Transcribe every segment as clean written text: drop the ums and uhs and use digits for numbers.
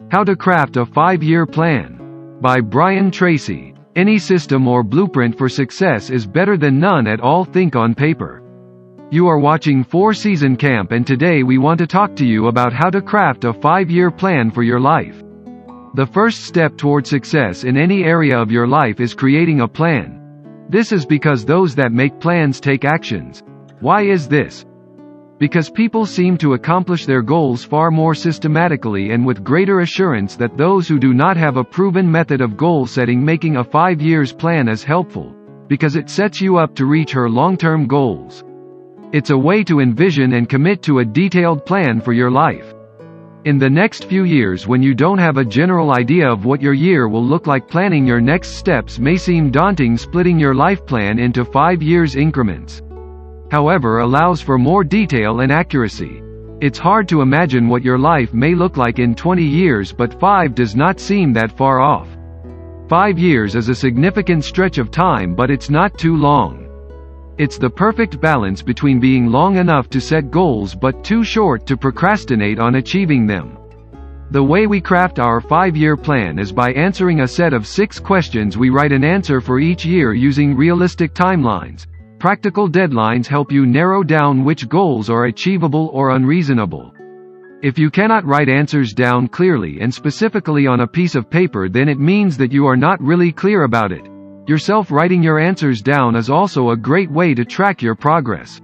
How to Craft a 5-Year Plan by Tracy. Any system or blueprint for success is better than none at all. Think on paper. You are watching 4-Season Camp, and today we want to talk to you about how to craft a 5-year plan for your life. The first step toward success in any area of your life is creating a plan. This is because those that make plans take actions. Why is this? Because people seem to accomplish their goals far more systematically and with greater assurance than those who do not have a proven method of goal setting. Making a 5-year plan is helpful, because it sets you up to reach her long-term goals. It's a way to envision and commit to a detailed plan for your life. In the next few years, when you don't have a general idea of what your year will look like, planning your next steps may seem daunting. Splitting your life plan into 5 years increments, however, allows for more detail and accuracy. It's hard to imagine what your life may look like in 20 years, but 5 does not seem that far off. 5 years is a significant stretch of time, but it's not too long. It's the perfect balance between being long enough to set goals but too short to procrastinate on achieving them. The way we craft our 5-year plan is by answering a set of 6 questions. We write an answer for each year using realistic timelines. Practical deadlines help you narrow down which goals are achievable or unreasonable. If you cannot write answers down clearly and specifically on a piece of paper, then it means that you are not really clear about it. Yourself writing your answers down is also a great way to track your progress.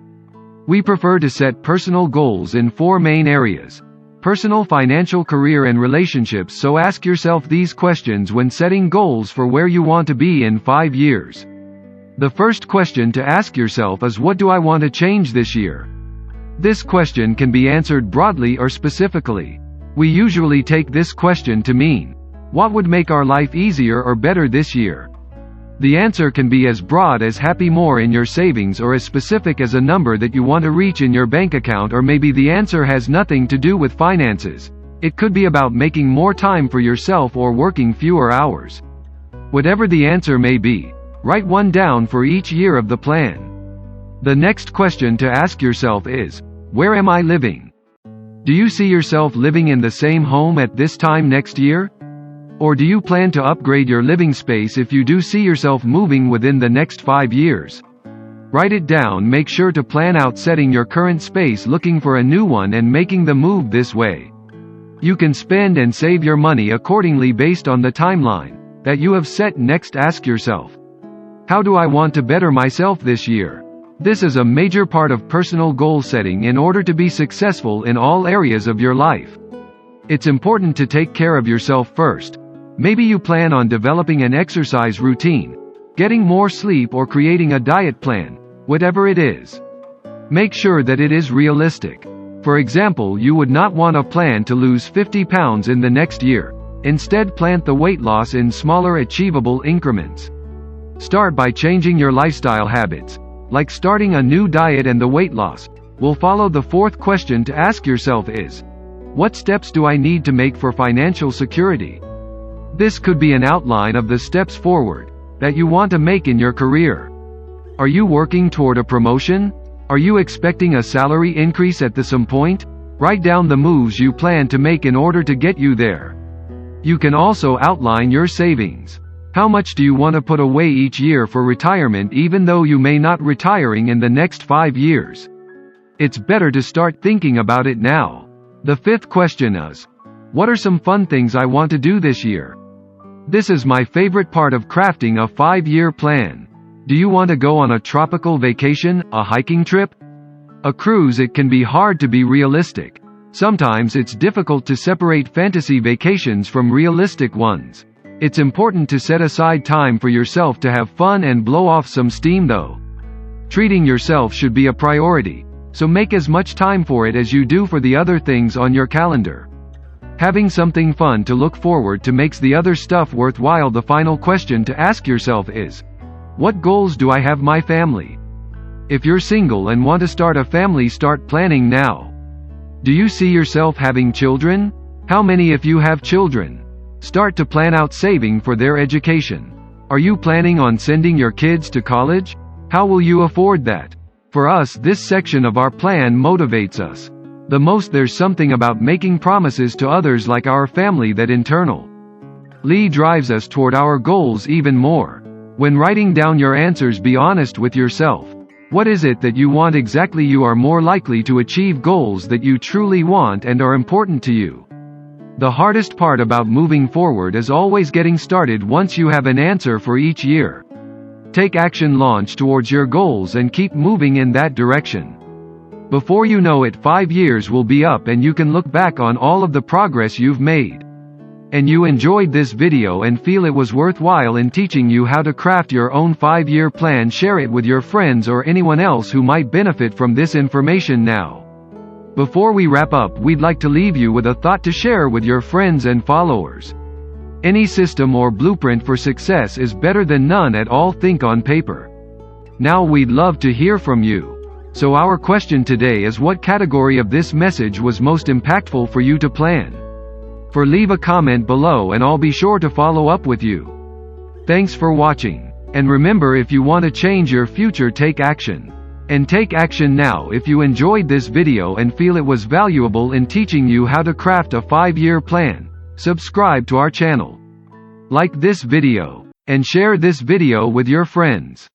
We prefer to set personal goals in 4 main areas: personal, financial, career, and relationships. So ask yourself these questions when setting goals for where you want to be in 5 years. The first question to ask yourself is, what do I want to change this year? This question can be answered broadly or specifically. We usually take this question to mean, what would make our life easier or better this year? The answer can be as broad as happy more in your savings, or as specific as a number that you want to reach in your bank account. Or maybe the answer has nothing to do with finances. It could be about making more time for yourself or working fewer hours. Whatever the answer may be, write one down for each year of the plan. The next question to ask yourself is, where am I living? Do you see yourself living in the same home at this time next year? Or do you plan to upgrade your living space? If you do see yourself moving within the next 5 years, write it down. Make sure to plan out setting your current space, looking for a new one, and making the move. This way, you can spend and save your money accordingly based on the timeline that you have set. Next, ask yourself, how do I want to better myself this year? This is a major part of personal goal setting in order to be successful in all areas of your life. It's important to take care of yourself first. Maybe you plan on developing an exercise routine, getting more sleep, or creating a diet plan. Whatever it is, make sure that it is realistic. For example, you would not want a plan to lose 50 pounds in the next year. Instead, plan the weight loss in smaller, achievable increments. Start by changing your lifestyle habits, like starting a new diet, and the weight loss will follow. The fourth question to ask yourself is, what steps do I need to make for financial security? This could be an outline of the steps forward that you want to make in your career. Are you working toward a promotion? Are you expecting a salary increase at some point? Write down the moves you plan to make in order to get you there. You can also outline your savings. How much do you want to put away each year for retirement, even though you may not retiring in the next 5 years? It's better to start thinking about it now. The fifth question is, what are some fun things I want to do this year? This is my favorite part of crafting a 5-year plan. Do you want to go on a tropical vacation, a hiking trip, a cruise? It can be hard to be realistic. Sometimes it's difficult to separate fantasy vacations from realistic ones. It's important to set aside time for yourself to have fun and blow off some steam, though. Treating yourself should be a priority, so make as much time for it as you do for the other things on your calendar. Having something fun to look forward to makes the other stuff worthwhile. The final question to ask yourself is, what goals do I have my family? If you're single and want to start a family, start planning now. Do you see yourself having children? How many if you have children? Start to plan out saving for their education. Are you planning on sending your kids to college? How will you afford that? For us, this section of our plan motivates us the most. There's something about making promises to others like our family that internally drives us toward our goals even more. When writing down your answers, be honest with yourself. What is it that you want exactly? You are more likely to achieve goals that you truly want and are important to you. The hardest part about moving forward is always getting started. Once you have an answer for each year, take action, launch towards your goals, and keep moving in that direction. Before you know it, 5 years will be up and you can look back on all of the progress you've made. And you enjoyed this video and feel it was worthwhile in teaching you how to craft your own 5-year plan. Share it with your friends or anyone else who might benefit from this information now. Before we wrap up, we'd like to leave you with a thought to share with your friends and followers. Any system or blueprint for success is better than none at all. Think on paper. Now we'd love to hear from you. So our question today is, what category of this message was most impactful for you to plan? Leave a comment below and I'll be sure to follow up with you. Thanks for watching. And remember, if you want to change your future, take action. And take action now. If you enjoyed this video and feel it was valuable in teaching you how to craft a 5-year plan, subscribe to our channel, like this video, and share this video with your friends.